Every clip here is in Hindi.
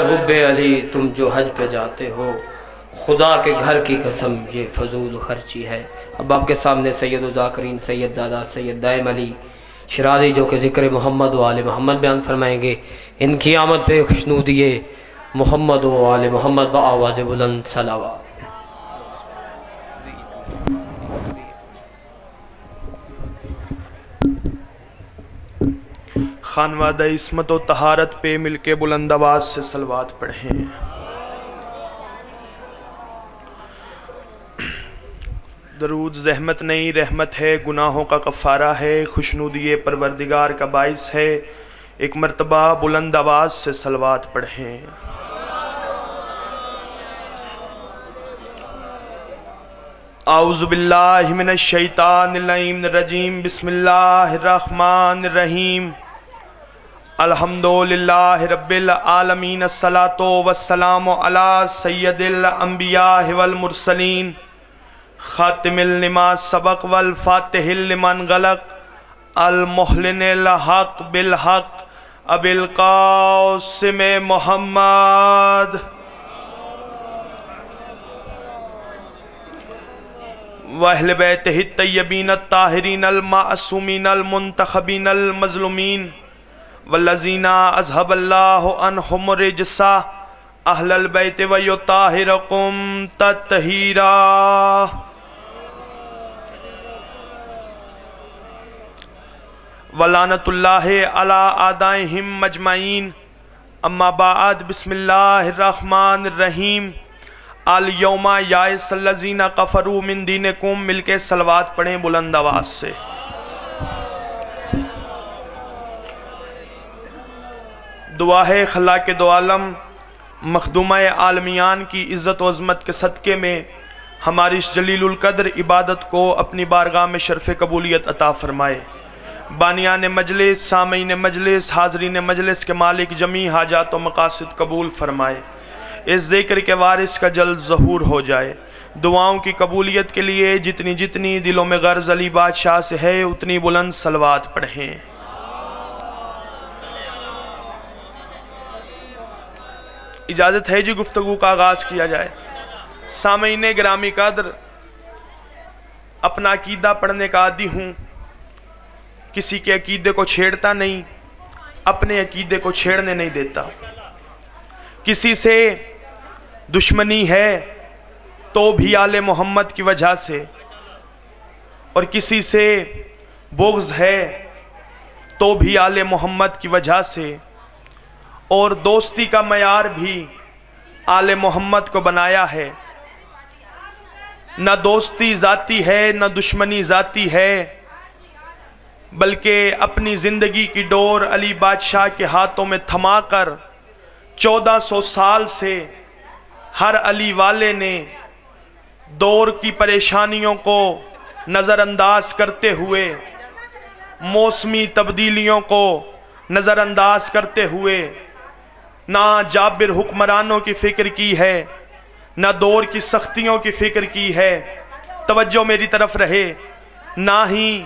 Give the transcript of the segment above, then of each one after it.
हुब्बे अली तुम जो हज पे जाते हो, खुदा के घर की कसम ये फजूल खर्ची है। अब आपके सामने सैयद ज़ाकिरीन सैयद दादा सैयद दाइम अली शिराज़ी जो कि ज़िक्र मोहम्मद व आले मोहम्मद बयान फरमाएंगे। इनकी आमद पे खुशनूदिए मोहम्मद व आले मोहम्मद बआवाज़ बुलंद सलावत। खानवादा इस्मत व तहारत पे मिलके बुलंद आवाज़ से सलवात पढ़ें। दरूद ज़हमत नहीं रहमत है, गुनाहों का कफ़ारा है, खुशनुदी परवरदिगार का बाइस है। एक मरतबा बुलंद आवाज़ से सलवात पढ़ें। आऊज़ु बिल्लाहि मिनश शैतानिर रजीम, बिस्मिल्लाहिर रहमानिर रहीम। अल्हम्दुलिल्लाहि रब्बिल आलमीन, अस्सलातु वस्सलामु अला सय्यदिल अंबिया वल मुरसलीन, खातिमिल लिमा सबक वल फातिहिल लिमन गलक, अल मुहलिनिल हक बिल हक, अबिल कासिम मोहम्मद व अहले बैतिहि तय्यबीन ताहिरीन अल मासूमीन अल मुंतखबीन अल मज़लूमीन वल्लज़ीना अज़हबल्लाहु अन्हुम रिजसा अहलल बैत व युताहिरकुम तत्हीरा। वलानतुल्लाहि अला आदाइहिम मजमाइन, अम्मा बाद, बिस्मिल्लाहिर रहमानिर रहीम। अल यौमा याइसल्लज़ीना कफरू मिन दीनिकुम, मिलके सलवात पढ़ें बुलंद आवाज़ से। दुआ है खला के दो आलम मखदूमा आलमियान की इज़्ज़त व अज़मत के सदक़े में हमारी इस जलीलुल क़द्र इबादत को अपनी बारगाह में शर्फ़ कबूलियत अता फ़रमाए। बानियान मजलिस, सामीन मजलिस, हाज़रीन मजलिस के मालिक जमी हाजात व मकासिद कबूल फ़रमाए। इस ज़िक्र के वारिस का जल्द ज़हूर हो जाए। दुआओं की कबूलियत के लिए जितनी जितनी दिलों में गर्ज़ अली बादशाह से है उतनी बुलंद सलवात पढ़ें। इजाज़त है जी गुफ्तगू का आगाज़ किया जाए। सामीन ग्रामी कद्र, अपना अकीदा पढ़ने का आदी हूँ, किसी के अकीदे को छेड़ता नहीं, अपने अकीदे को छेड़ने नहीं देता। किसी से दुश्मनी है तो भी आले मोहम्मद की वजह से, और किसी से बुग़्ज़ है तो भी आले मोहम्मद की वजह से, और दोस्ती का मयार भी आले मोहम्मद को बनाया है। न दोस्ती ज़ाती है न दुश्मनी ज़ाती है, बल्कि अपनी ज़िंदगी की डोर अली बादशाह के हाथों में थमा कर 1400 साल से हर अली वाले ने दौर की परेशानियों को नज़रअंदाज करते हुए, मौसमी तब्दीलियों को नज़रअंदाज करते हुए ना जाबिर हुक्मरानों की फ़िक्र की है, ना दौर की सख्तियों की फ़िक्र की है, तवज्जो मेरी तरफ रहे, ना ही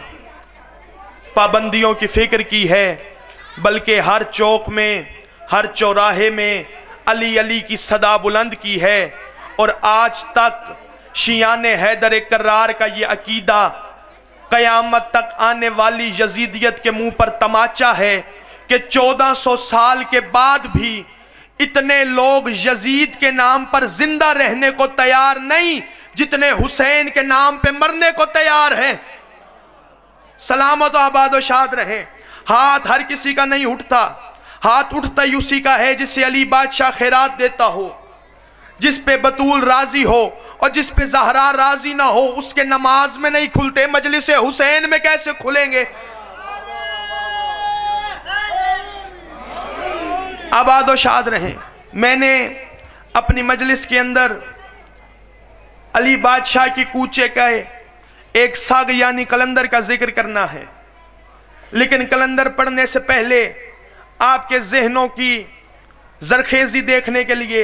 पाबंदियों की फ़िक्र की है, बल्कि हर चौक में हर चौराहे में अली अली की सदा बुलंद की है। और आज तक शियान हैदर कर्रार का ये अकीदा क़यामत तक आने वाली यजीदियत के मुंह पर तमाचा है कि 1400 साल के बाद भी इतने लोग यजीद के नाम पर जिंदा रहने को तैयार नहीं जितने हुसैन के नाम पे मरने को तैयार हैं। सलामत आबाद शाद रहे। हाथ हर किसी का नहीं उठता, हाथ उठता ही उसी का है जिसे अली बादशाह खैरात देता हो, जिस पे बतूल राजी हो और जिस पे ज़हरा राजी ना हो उसके नमाज में नहीं खुलते, मजलिस हुसैन में कैसे खुलेंगे। आबाद व शाद रहें। मैंने अपनी मजलिस के अंदर अली बादशाह की कूचे का एक साग यानी कलंदर का जिक्र करना है, लेकिन कलंदर पढ़ने से पहले आपके जहनों की जरखेजी देखने के लिए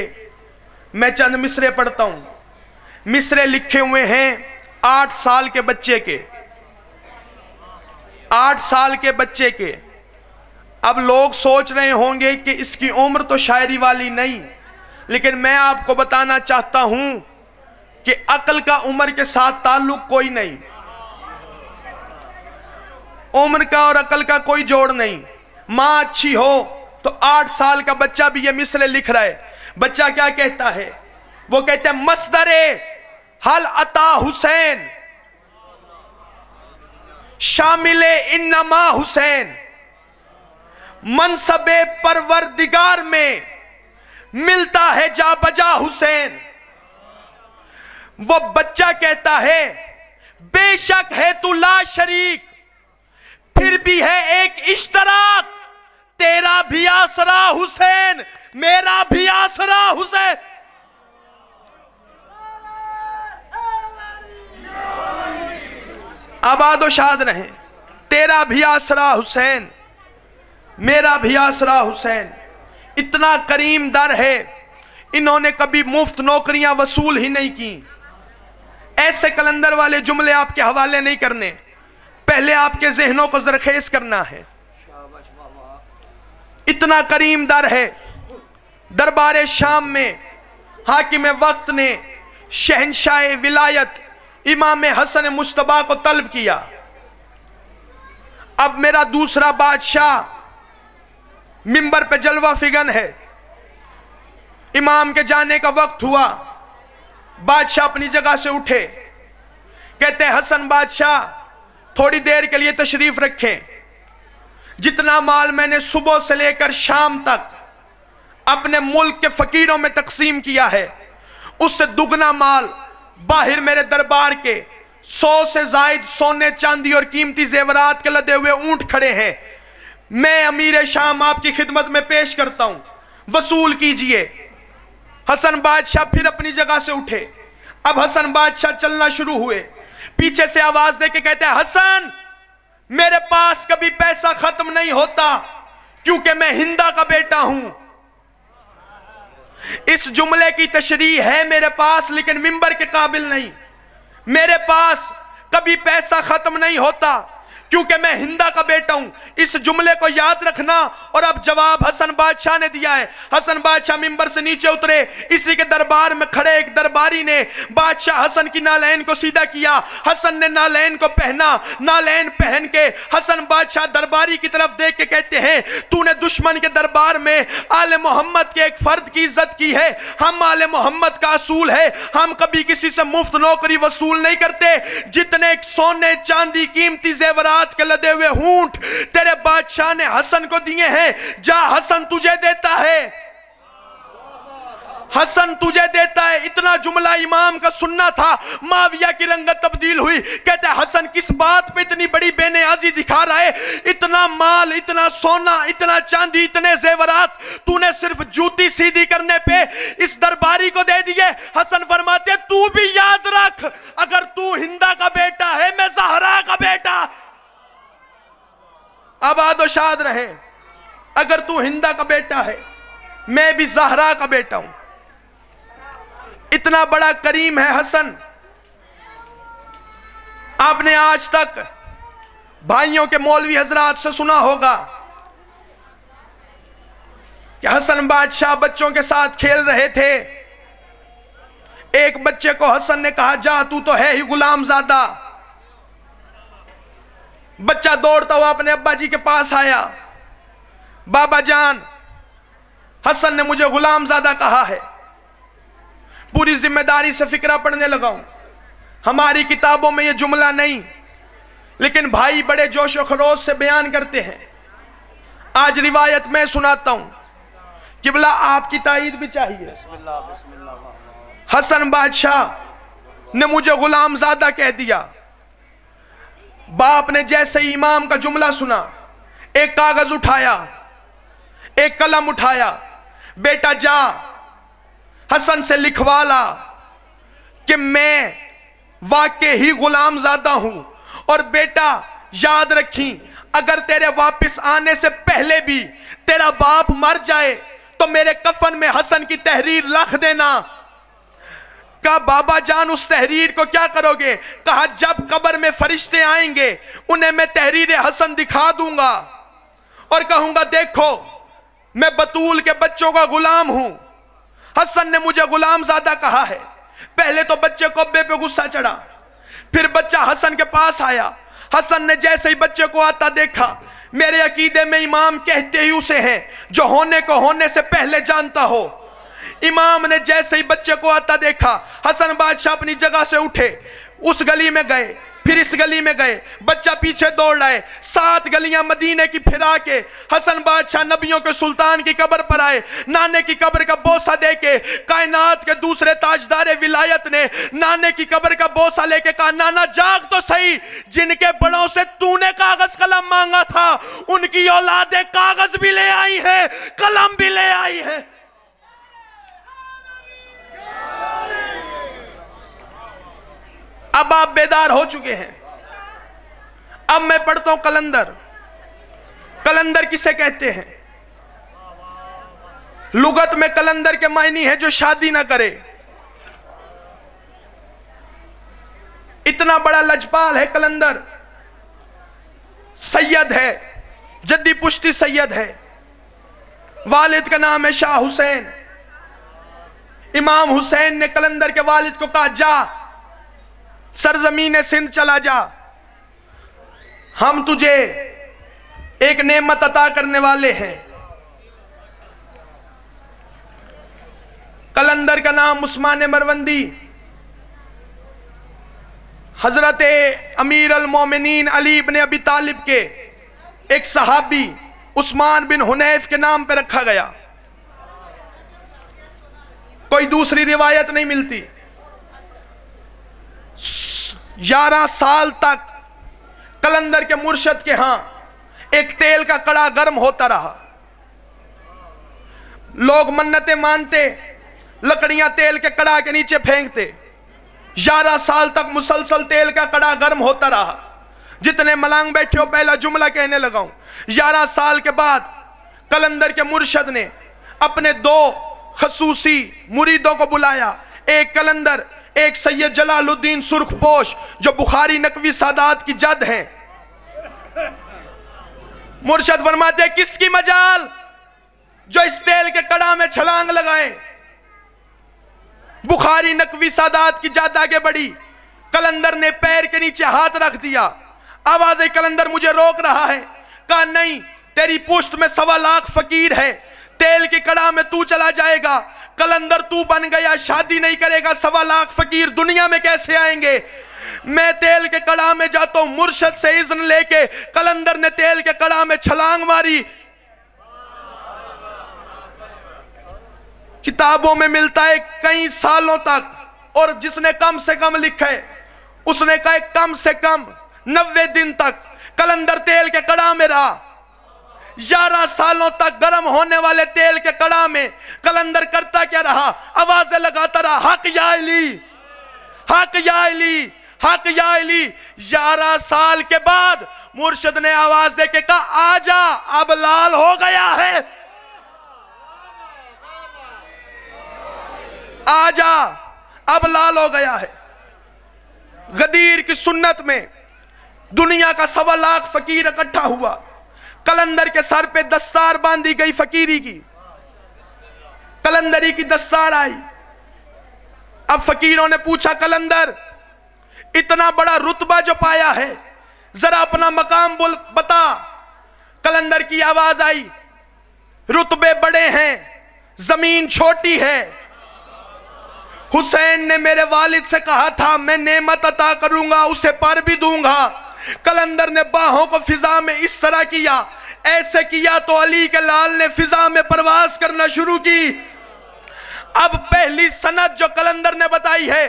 मैं चंद मिसरे पढ़ता हूं। मिसरे लिखे हुए हैं 8 साल के बच्चे के, 8 साल के बच्चे के। अब लोग सोच रहे होंगे कि इसकी उम्र तो शायरी वाली नहीं, लेकिन मैं आपको बताना चाहता हूं कि अक्ल का उम्र के साथ ताल्लुक कोई नहीं, उम्र का और अक्ल का कोई जोड़ नहीं। मां अच्छी हो तो 8 साल का बच्चा भी ये मिसरे लिख रहा है। बच्चा क्या कहता है? वो कहते हैं मस्दरे हल अता हुसैन शामिले इन्नमा हुसैन, मनसबे परवरदिगार में मिलता है जा बजा हुसैन। वो बच्चा कहता है बेशक है तू ला शरीक, फिर भी है एक इश्तराक, तेरा भी आसरा हुसैन मेरा भी आसरा हुसैन। आबाद व शाद रहे। तेरा भी आसरा हुसैन मेरा भी आसरा हुसैन। इतना करीम दर है, इन्होंने कभी मुफ्त नौकरियां वसूल ही नहीं की। ऐसे कलंदर वाले जुमले आपके हवाले नहीं करने, पहले आपके जहनों को जरखेज करना है। इतना करीम दर है। दरबार शाम में हाकिम वक्त ने शहनशाह विलायत इमाम हसन मुश्तबा को तलब किया। अब मेरा दूसरा बादशाह मिंबर पे जलवा फिगन है। इमाम के जाने का वक्त हुआ। बादशाह अपनी जगह से उठे, कहते हैं हसन बादशाह थोड़ी देर के लिए तशरीफ रखें। जितना माल मैंने सुबह से लेकर शाम तक अपने मुल्क के फकीरों में तकसीम किया है, उससे दुगना माल बाहर मेरे दरबार के 100 से जायद सोने चांदी और कीमती जेवरात के लदे हुए ऊंट खड़े हैं। मैं अमीर शाम आपकी खिदमत में पेश करता हूं, वसूल कीजिए। हसन बादशाह फिर अपनी जगह से उठे। अब हसन बादशाह चलना शुरू हुए। पीछे से आवाज देके कहते हैं हसन मेरे पास कभी पैसा खत्म नहीं होता, क्योंकि मैं हिंदा का बेटा हूं। इस जुमले की तशरीह है मेरे पास, लेकिन मिंबर के काबिल नहीं। मेरे पास कभी पैसा खत्म नहीं होता, क्योंकि मैं हिंदा का बेटा हूं। इस जुमले को याद रखना। और अब जवाब हसन बादशाह ने दिया है। हसन बादशाह मिंबर से नीचे उतरे। इसी के दरबार में खड़े एक दरबारी ने बादशाह हसन की नालैन को सीधा किया। हसन ने नालैन को पहना। नालैन पहन के हसन बादशाह दरबारी की तरफ देख के कहते हैं तूने दुश्मन के दरबार में आले मोहम्मद के एक फर्द की इज्जत की है। हम आले मोहम्मद का असूल है, हम कभी किसी से मुफ्त नौकरी वसूल नहीं करते। जितने सोने चांदी कीमती जेवरात के लदे हुए ऊंट तेरे बादशाह ने हसन को दिए हैं, जा हसन तुझे देता है, हसन तुझे देता है। इतना जुमला इमाम का सुनना था। माविया की रंगत तब्दील हुई। कहते हैं हसन किस बात पे इतनी बड़ी बेनियाजी दिखा रहा है? इतना माल, इतना सोना, इतना चांदी, इतने जेवरात तूने सिर्फ जूती सीधी करने पे इस दरबारी को दे दिए। हसन फरमाते तू भी याद रख, अगर तू हिंदा का बेटा है, मैं ज़हरा का बेटा। आबाद व शाद रहे। अगर तू हिंदा का बेटा है, मैं भी ज़हरा का बेटा हूं। इतना बड़ा करीम है हसन। आपने आज तक भाइयों के मौलवी हजरात से सुना होगा कि हसन बादशाह बच्चों के साथ खेल रहे थे। एक बच्चे को हसन ने कहा जा तू तो है ही गुलामजादा। बच्चा दौड़ता हुआ अपने अब्बा जी के पास आया। बाबा जान, हसन ने मुझे गुलामजादा कहा है। पूरी जिम्मेदारी से फिक्रा पढ़ने लगा हूं। हमारी किताबों में यह जुमला नहीं, लेकिन भाई बड़े जोश और खरोश से बयान करते हैं। आज रिवायत मैं सुनाता हूं, किबला आपकी ताईद भी चाहिए। हसन बादशाह ने मुझे गुलामजादा कह दिया। बाप ने जैसे ही इमाम का जुमला सुना, एक कागज उठाया, एक कलम उठाया, बेटा जा हसन से लिखवा ला कि मैं वाकई ही गुलामजादा हूं। और बेटा याद रखी, अगर तेरे वापस आने से पहले भी तेरा बाप मर जाए तो मेरे कफन में हसन की तहरीर लिख देना। कहा बाबा जान उस तहरीर को क्या करोगे? कहा जब कब्र में फरिश्ते आएंगे उन्हें मैं तहरीर हसन दिखा दूंगा। और कहूंगा देखो मैं बतूल के बच्चों का गुलाम हूं। हसन ने मुझे गुलाम ज़ादा कहा है। पहले तो बच्चे को अब्बे पे गुस्सा चढ़ा, फिर बच्चा हसन के पास आया। हसन ने जैसे ही बच्चे को आता देखा, मेरे अकीदे में इमाम कहते ही उसे हैं जो होने को होने से पहले जानता हो। इमाम ने जैसे ही बच्चे को आता देखा, हसन बादशाह अपनी जगह से उठे, उस गली में गए, फिर इस गली में गए, बच्चा पीछे दौड़ रहे। 7 गलियां मदीने की फिरा के हसन बादशाह नबियों के सुल्तान की कब्र पर आए। नाने की कब्र का बोसा देके कायनात के दूसरे ताजदार विलायत ने नाने की कब्र का बोसा लेके कहा, नाना जाग तो सही, जिनके बड़ों से तूने कागज कलम मांगा था उनकी औलादें कागज भी ले आई है, कलम भी ले आई है। अब आप बेदार हो चुके हैं। अब मैं पढ़ता हूं कलंदर। कलंदर किसे कहते हैं? लुगत में कलंदर के मायने है जो शादी ना करे। इतना बड़ा लजपाल है कलंदर। सैयद है, जद्दी पुश्ती सैयद है। वालिद का नाम है शाह हुसैन। इमाम हुसैन ने कलंदर के वालिद को कहा, जा सरजमीन सिंध चला जा, हम तुझे एक नेमत अता करने वाले हैं। कलंदर का नाम उस्मान मरवंदी, हजरत अमीर अल मोमिनीन अली इब्न अबी तालिब के एक सहाबी उस्मान बिन हुनैफ के नाम पर रखा गया। कोई दूसरी रिवायत नहीं मिलती। 11 साल तक कलंदर के मुर्शद के यहां एक तेल का कड़ा गर्म होता रहा। लोग मन्नतें मानते, लकड़ियां तेल के कड़ा के नीचे फेंकते। 11 साल तक मुसलसल तेल का कड़ा गर्म होता रहा। जितने मलांग बैठे हो पहला जुमला कहने लगा हूं। 11 साल के बाद कलंदर के मुर्शद ने अपने 2 खसूसी मुरीदों को बुलाया। एक कलंदर, एक सैयद जलालुद्दीन सुर्खपोश जो बुखारी नकवी सादात की जद हैं। मुर्शद फरमाते किसकी मजाल जो इस तेल के कड़ा में छलांग लगाए। बुखारी नकवी सादात की जद आगे बढ़ी। कलंदर ने पैर के नीचे हाथ रख दिया। आवाज आई, कलंदर मुझे रोक रहा है। कहा नहीं, तेरी पुश्त में 1.25 लाख फकीर है, तेल के कड़ा में तू चला जाएगा। कलंदर तू बन गया, शादी नहीं करेगा, 1.25 लाख फकीर दुनिया में कैसे आएंगे? मैं तेल के कड़ा में जाता हूं। मुर्शद से इज़्न लेके कलंदर ने तेल के कड़ा में छलांग मारी। किताबों में मिलता है कई सालों तक, और जिसने कम से कम लिखा है उसने कहा कम से कम 90 दिन तक कलंदर तेल के कड़ा में रहा। 11 सालों तक गर्म होने वाले तेल के कड़ा में कलंदर करता क्या रहा? आवाजें लगाता रहा, हक या अली, हक या अली, हक या अली। 11 साल के बाद मुर्शिद ने आवाज देके कहा, आजा अब लाल हो गया है, आजा अब लाल हो गया है। गदीर की सुन्नत में दुनिया का 1.25 लाख फकीर इकट्ठा हुआ। कलंदर के सर पे दस्तार बांधी गई फकीरी की, कलंदरी की दस्तार आई। अब फकीरों ने पूछा, कलंदर इतना बड़ा रुतबा जो पाया है, जरा अपना मकाम बोल बता। कलंदर की आवाज आई, रुतबे बड़े हैं, जमीन छोटी है। हुसैन ने मेरे वालिद से कहा था मैं नेमत अता करूंगा, उसे पर भी दूंगा। कलंदर ने बाहों को फिजा में इस तरह किया, ऐसे किया तो अली के लाल ने फिजा में परवाज करना शुरू की। अब पहली सनद जो कलंदर ने बताई है,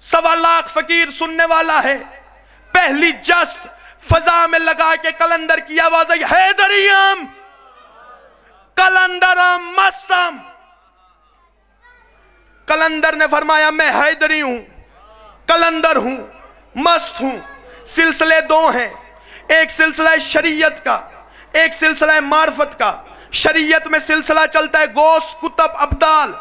1.25 लाख फकीर सुनने वाला है। पहली जस्त फजा में लगा के कलंदर की आवाज आई, हैदरियम कलंदरम मस्तम। कलंदर ने फरमाया मैं हैदरी हूं, कलंदर हूं, मस्त हूं। सिलसिले 2 हैं, एक सिलसिला शरीयत का, एक सिलसिला मार्फत का। शरीयत में सिलसिला चलता है गौस, कुतुब, अब्दाल।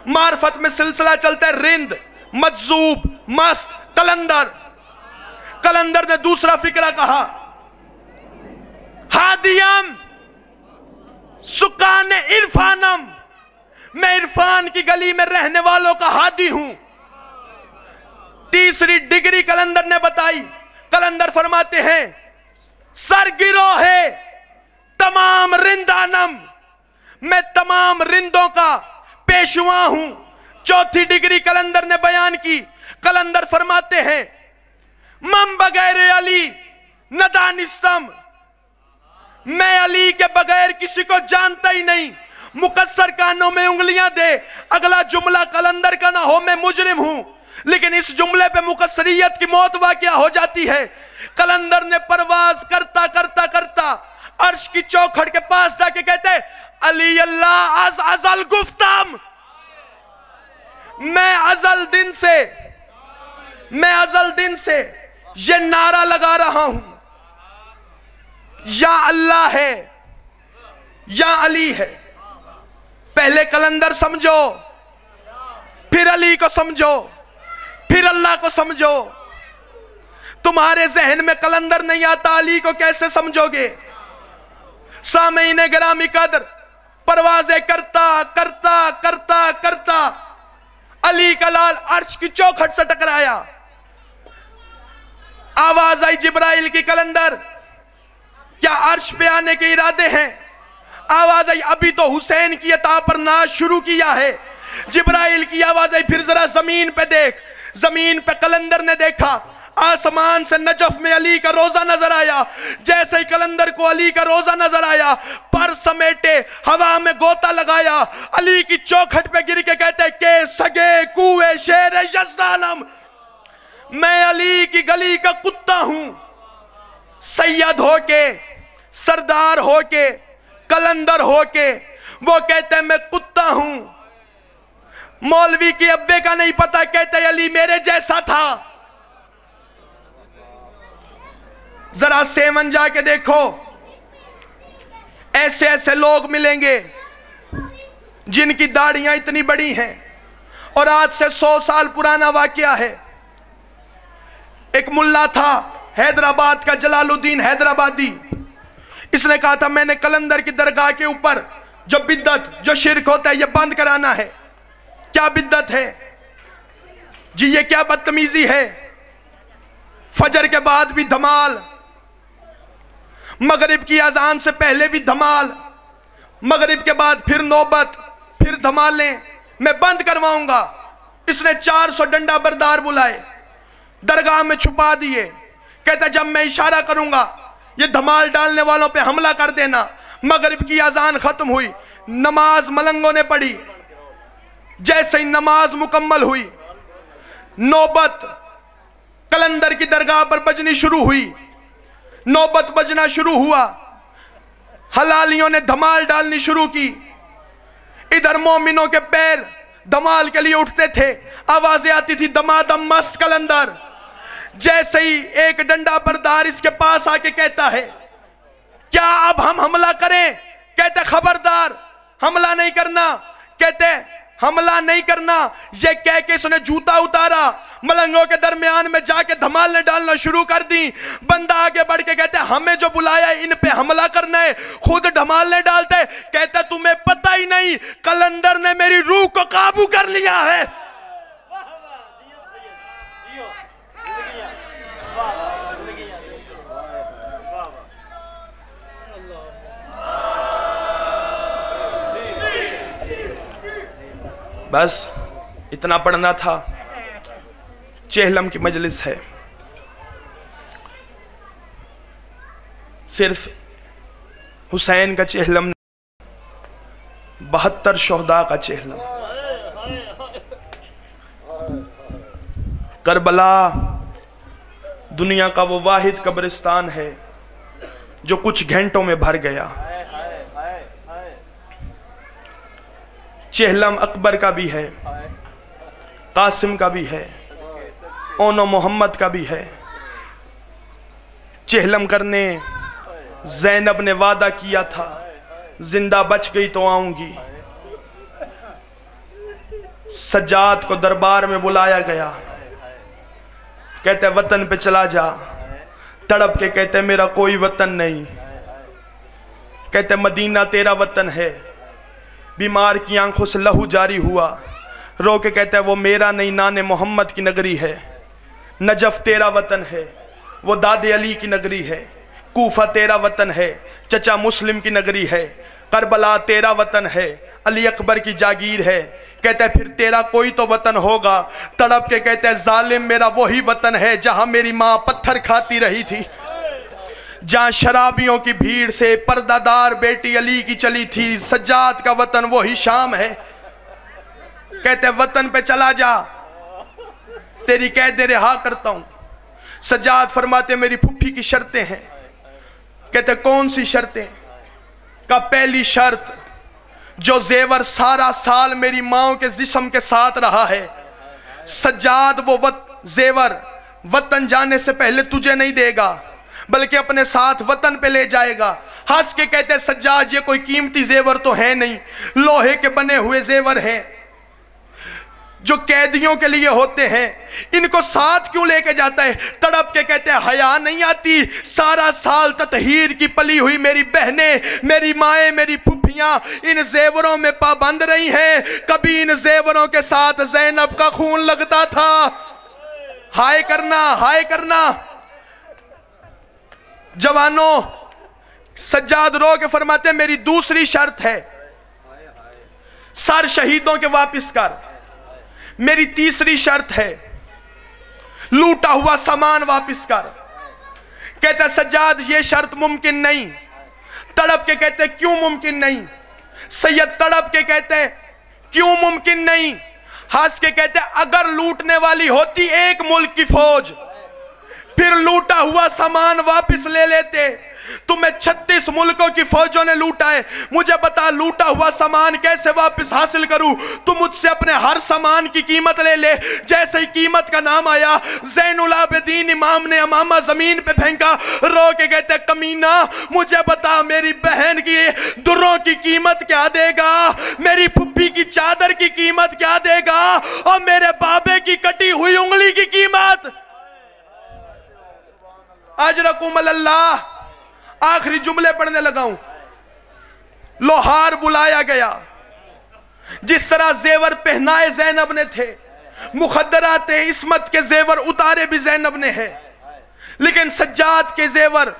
मार्फत में सिलसिला चलता है रिंद, मजजूब, मस्त, कलंदर। कलंदर ने दूसरा फिक्रा कहा, हादियम सुकान इरफानम, मैं इरफान की गली में रहने वालों का हादी हूं। तीसरी डिग्री कलंदर ने बताई। कलंदर फरमाते हैं सरगिरो है तमाम रिंदानम, मैं तमाम रिंदों का पेशवा हूं। चौथी डिग्री कलंदर ने बयान की। कलंदर फरमाते हैं मम बगैर अली नदानिस्तम, मैं अली के बगैर किसी को जानता ही नहीं। मुकस्सर कानों में उंगलियां दे, अगला जुमला कलंदर का ना हो मैं मुजरिम हूं, लेकिन इस जुमले पे मुकस्सरियत की मौत वाक़या हो जाती है। कलंदर ने परवाज करता करता करता अर्श की चौखट के पास जाके कहते अली अल्लाह अज अजल गुफ्तम, मैं अजल दिन से ये नारा लगा रहा हूं, या अल्लाह है या अली है। पहले कलंदर समझो, फिर अली को समझो, फिर अल्लाह को समझो। तुम्हारे जहन में कलंदर नहीं आता, अली को कैसे समझोगे? सामईन गिरामी कदर, परवाज़ें करता करता करता करता अली का लाल अर्श की चौखट से टकराया। आवाज आई जिब्राइल की, कलंदर क्या अर्श पे आने के इरादे हैं? आवाज आई अभी तो हुसैन की अता पर नाज शुरू किया है। जिब्राइल की आवाज आई फिर जरा जमीन पे देख। जमीन पे कलंदर ने देखा, आसमान से नजफ में अली का रोजा नजर आया। जैसे ही कलंदर को अली का रोजा नजर आया, पर समेटे हवा में गोता लगाया, अली की चौखट पे गिर के कहते के सगे कुए शेर यज़दानम, मैं अली की गली का कुत्ता हूं। सैयद होके, सरदार होके, कलंदर होके वो कहते मैं कुत्ता हूं। मौलवी के अब्बे का नहीं पता, कहते अली मेरे जैसा था। जरा सेवन जाके देखो, ऐसे ऐसे लोग मिलेंगे जिनकी दाढ़ियां इतनी बड़ी हैं। और आज से 100 साल पुराना वाकया है। एक मुल्ला था हैदराबाद का, जलालुद्दीन हैदराबादी। इसने कहा था मैंने कलंदर की दरगाह के ऊपर जो बिद्दत, जो शिरक होता है, ये बंद कराना है। क्या बिद्दत है जी? ये क्या बदतमीजी है? फजर के बाद भी धमाल, मगरिब की अजान से पहले भी धमाल, मगरिब के बाद फिर नौबत, फिर धमालें, मैं बंद करवाऊंगा। इसने 400 डंडा बरदार बुलाए, दरगाह में छुपा दिए। कहता जब मैं इशारा करूंगा ये धमाल डालने वालों पे हमला कर देना। मगरिब की अजान खत्म हुई, नमाज मलंगों ने पढ़ी। जैसे ही नमाज मुकम्मल हुई, नौबत कलंदर की दरगाह पर बजनी शुरू हुई। नौबत बजना शुरू हुआ, हलालियों ने धमाल डालनी शुरू की। इधर मोमिनों के पैर धमाल के लिए उठते थे, आवाजें आती थी दमादम मस्त कलंदर। जैसे ही एक डंडा बरदार इसके पास आके कहता है क्या अब हम हमला करें? कहते खबरदार हमला नहीं करना। कहते हमला नहीं करना। ये कह के इसने जूता उतारा, मलंगों के दरमियान में जाके धमाल डालना शुरू कर दी। बंदा आगे बढ़ के कहते हमें जो बुलाया इन पे हमला करना है, खुद धमाल डालते। कहते तुम्हें पता ही नहीं कलंदर ने मेरी रूह को काबू कर लिया है। बस इतना पढ़ना था। चेहलम की मजलिस है, सिर्फ हुसैन का चेहलम, 72 शोहदा का चेहलम। करबला दुनिया का वो वाहिद कब्रिस्तान है जो कुछ घंटों में भर गया। चेहलम अकबर का भी है, कासिम का भी है, ओनो मोहम्मद का भी है। चेहलम करने ज़ैनब ने वादा किया था जिंदा बच गई तो आऊंगी। सज्जाद को दरबार में बुलाया गया, कहते वतन पे चला जा। तड़प के कहते मेरा कोई वतन नहीं, कहते मदीना तेरा वतन है, बीमार की आंखों से लहू जारी हुआ, रो के कहते हैं वो मेरा नहीं नाने मोहम्मद की नगरी है। नजफ तेरा वतन है, वो दादे अली की नगरी है। कूफा तेरा वतन है, चचा मुस्लिम की नगरी है। करबला तेरा वतन है, अली अकबर की जागीर है। कहते हैं फिर तेरा कोई तो वतन होगा। तड़प के कहते हैं जालिम मेरा वही वतन है जहां मेरी माँ पत्थर खाती रही थी, जहां शराबियों की भीड़ से पर्दादार बेटी अली की चली थी। सज्जाद का वतन वही शाम है। कहते हैं वतन पे चला जा, तेरी कैद रिहा करता हूं। सज्जाद फरमाते मेरी फुफ्फी की शर्तें हैं। कहते कौन सी शर्तें? का पहली शर्त, जो जेवर सारा साल मेरी माओ के जिस्म के साथ रहा है, सज्जाद वो जेवर वतन जाने से पहले तुझे नहीं देगा, बल्कि अपने साथ वतन पे ले जाएगा। हंस के कहते हैं सज्जाद ये कोई कीमती जेवर तो है नहीं, लोहे के बने हुए जेवर हैं जो कैदियों के लिए होते हैं, इनको साथ क्यों लेके जाता है? तड़प के कहते हैं हया नहीं आती? सारा साल ततहीर की पली हुई मेरी बहनें, मेरी माएँ, मेरी फुफ्फियां इन जेवरों में पाबंद रही हैं। कभी इन जेवरों के साथ ज़ैनब का खून लगता था। हाय करना, हाय करना। जवानों, सज्जाद रो के फरमाते मेरी दूसरी शर्त है, सर शहीदों के वापिस कर। मेरी तीसरी शर्त है, लूटा हुआ सामान वापिस कर। कहते सज्जाद ये शर्त मुमकिन नहीं। तड़प के कहते क्यों मुमकिन नहीं? सैयद तड़प के कहते क्यों मुमकिन नहीं? हंस के कहते अगर लूटने वाली होती एक मुल्क की फौज, फिर लूटा हुआ सामान वापस ले लेते। तुम्हें 36 मुल्कों की फौजों ने लूटा है, मुझे बता लूटा हुआ सामान कैसे वापस हासिल करूं? तू मुझसे अपने हर सामान की कीमत ले ले। जैसे ही कीमत का नाम आया, ज़ैनुल आबिदीन इमाम ने अमामा जमीन पे फेंका, रो के कहते कमीना मुझे बता मेरी बहन की दुर्रों की कीमत क्या देगा, मेरी फुफ्फी की चादर की कीमत क्या देगा, और मेरे बाबे की कटी हुई उंगली की कीमत। अजरकुमुल्लाह। आखिरी जुमले पढ़ने लगा हूं। लोहार बुलाया गया। जिस तरह जेवर पहनाए ज़ैनब ने थे, मुखद्दरात इस्मत के जेवर उतारे भी ज़ैनब ने है, लेकिन सज्जाद के जेवर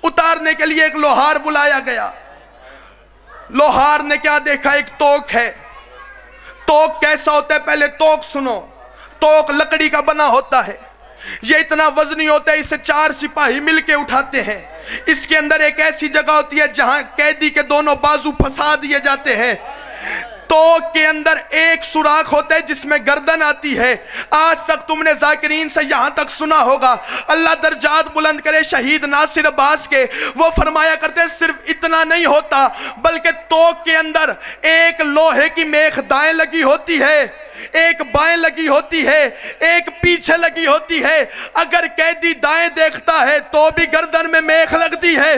उतारने के लिए एक लोहार बुलाया गया। लोहार ने क्या देखा? एक तोक है। तोक कैसा होता है? पहले तोक सुनो। तोक लकड़ी का बना होता है, ये इतना वजनी होता है, इसे 4 सिपाही मिलके उठाते हैं। इसके अंदर एक ऐसी जगह होती है जहां कैदी के दोनों बाजू फंसा दिए जाते हैं। तोक के अंदर एक सुराख होता है जिसमें गर्दन आती है। आज तक तुमने जाकिरीन से यहां तक सुना होगा, अल्लाह दर्जात बुलंद करे शहीद नासिर अब्बास के, वो फरमाया करते सिर्फ इतना नहीं होता, बल्कि तोक के अंदर एक लोहे की मेख दाएं लगी होती है, एक बाएं लगी होती है, एक पीछे लगी होती है। अगर कैदी दाएं देखता है तो भी गर्दन में मेख लगती है,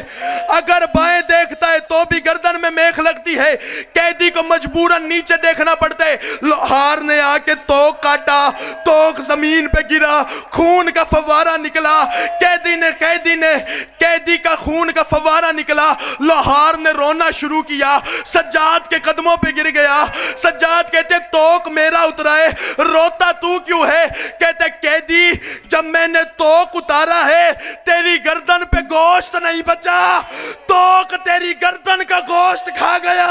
अगर बाएं देखता है तो भी गर्दन में मेख लगती है। कैदी को मजबूरन नीचे देखना पड़ता है। लोहार ने आके तोक काटा, तोक जमीन पे गिरा, खून का फव्वारा निकला। कैदी का खून का फव्वारा निकला। लोहार ने रोना शुरू किया, सज्जाद के कदमों पे गिर गया। सज्जाद कहते तोक मेरा उतरा है, रोता तू क्यों है? कहते कैदी जब मैंने तोक उतारा है तेरी गर्दन पे गोश्त नहीं बचा, तोक तेरी गर्दन का गोश्त खा गया।